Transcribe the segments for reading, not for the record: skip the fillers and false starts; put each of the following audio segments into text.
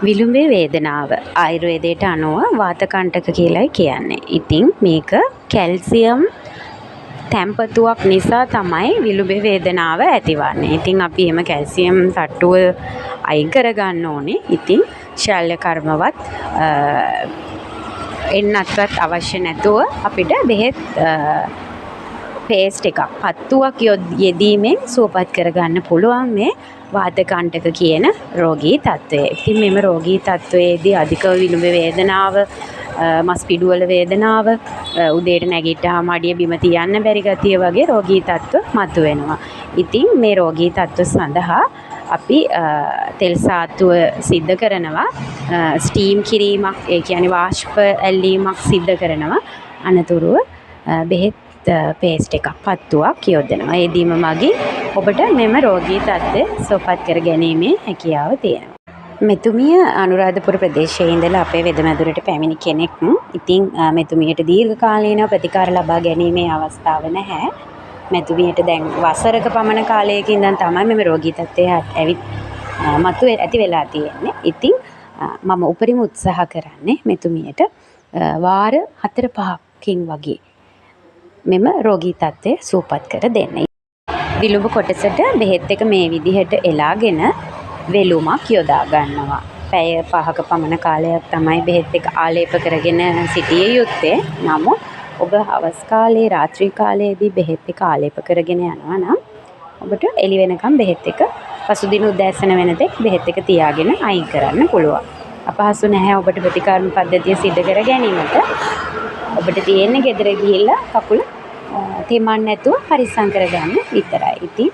විලුඹේ වේදනාව ආයුර්වේදයට අනුව වාතකණ්ඨක කියලායි කියන්නේ. ඉතින් මේක කැල්සියම් තැම්පතුවක් නිසා තමයි විලුඹේ වේදනාව ඇතිවන්නේ. ඉතින් අපි එම කැල්සියම් තට්ටුව අයින් කරගන්න ඕනේ. ඉතින් ශල්‍ය කර්මවත් එන්නත්වත් අවශ්‍ය නැතුව අපිට බෙහෙත් පේස්ට් එකක් පත්තුවක් යෙදීමෙන් සුවපත් කරගන්න පුළුවන් මේ වාතකණ්ඨක කියන රෝගී තත්ත්වය. ඉතින් මෙම රෝගී තත්ත්වයේදී අධික විලුඹ වේදනාව, මස් පිඩුවල වේදනාව, උදේට නැගිට්ටාම අඩිය බිම තියන්න බැරි ගතිය වගේ රෝගී තත්ත්ව මතුවෙනවා. ඉතින් මේ රෝගී තත්ත්ව සඳහා අපි තෙල් සාත්තුව සිද්ධ කරනවා, ස්ටීම් කිරීමක්, ඒ කියන්නේ වාෂ්ප ඇල්ලීමක් සිද්ධ කරනවා. අනතුරුව බෙහෙත් පේස්ට් එකක් පත්තුවක් යොදනවා. ඒ දීම මගින් ඔබට මෙම රෝගී තත්ත්වය සුවපත් කර ගැනීමේ හැකියාව තියෙනවා. මෙතුමිය අනුරාධපුර ප්‍රදේශයේ ඉඳලා අපේ වෙදමැදුරට පැමිණි කෙනෙක්. ඉතින් මෙතුමියට දීර්ඝකාලීන ප්‍රතිකාර ලබා ගැනීමේ අවස්ථාව නැහැ. මෙතුමියට දැන් වසරක පමණ කාලයක ඉඳන් තමයි මෙම රෝගී තත්ත්වය ඇති වෙලා තියෙන්නේ. ඉතින් මම උපරිම උත්සාහ කරන්නේ මෙතුමියට වාර 4-5කින් වගේ මෙම රෝගී තත්ත්වය සුවපත් කර දෙන්න. විලුඹ කොටසට බෙහෙත් එක මේ විදිහට එලාගෙන වෙලුමක් යොදා ගන්නවා. පැය 5ක පමණ කාලයක් තමයි බෙහෙත් එක ආලේප කරගෙන සිටිය යුත්තේ. නමුත් ඔබ හවස් කාලේ, රාත්‍රී කාලයේදී බෙහෙත් එක ආලේප කරගෙන යනවා නම් ඔබට එළි වෙනකම් බෙහෙත් එක පසුදින උදෑසන වෙනතෙක් බෙහෙත් එක තියාගෙන අයින් කරන්න පුළුවන්. අපහසු නැහැ ඔබට ප්‍රතිකාර පද්ධතිය සිදු කර ගැනීමට. ඔබට තියෙන්නේ ගෙදර ගිහිල්ලා කකුල තෙමන්න නැතුව පරිස්සම් කරගන්න විතරයි. ඉතින්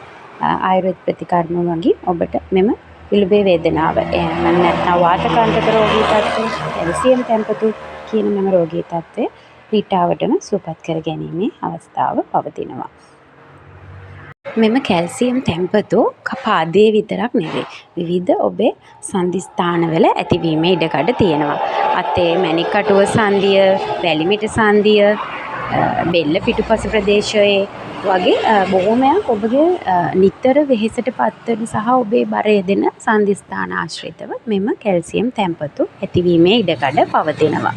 ආයුර්වේද ප්‍රතිකර්ම වගේ ඔබට මෙම විලුඹේ වේදනාව, එහෙම නැත්නම් වාතකණ්ඨක රෝගී තත්ත්වය, කැල්සියම් තැම්පතු කියන මෙම රෝගී තත්ත්වය ඊටාවටම සුවපත් කර ගැනීමේ අවස්ථාව පවතිනවා. මෙම කැල්සියම් තැම්පතු කපාදයේ විතරක් නෙවෙයි, විවිධ ඔබේ සංදිස්ථානවල ඇතිවීමේ ඉඩකඩ තියෙනවා. අතේ මැණික්කටුව සංදිය, වැලිමිටි සංදිය, බෙල්ල පිටුපස ප්‍රදේශයේ වගේ බොහොමයක් ඔබගේ නිතර වෙහෙසට පත්වන සහ ඔබේ බරය දෙන සංදිස්ථාන ආශ්‍රිතව මෙම කැල්සියම් තැම්පතු ඇතිවීමේ ඉඩකඩ පවතිනවා.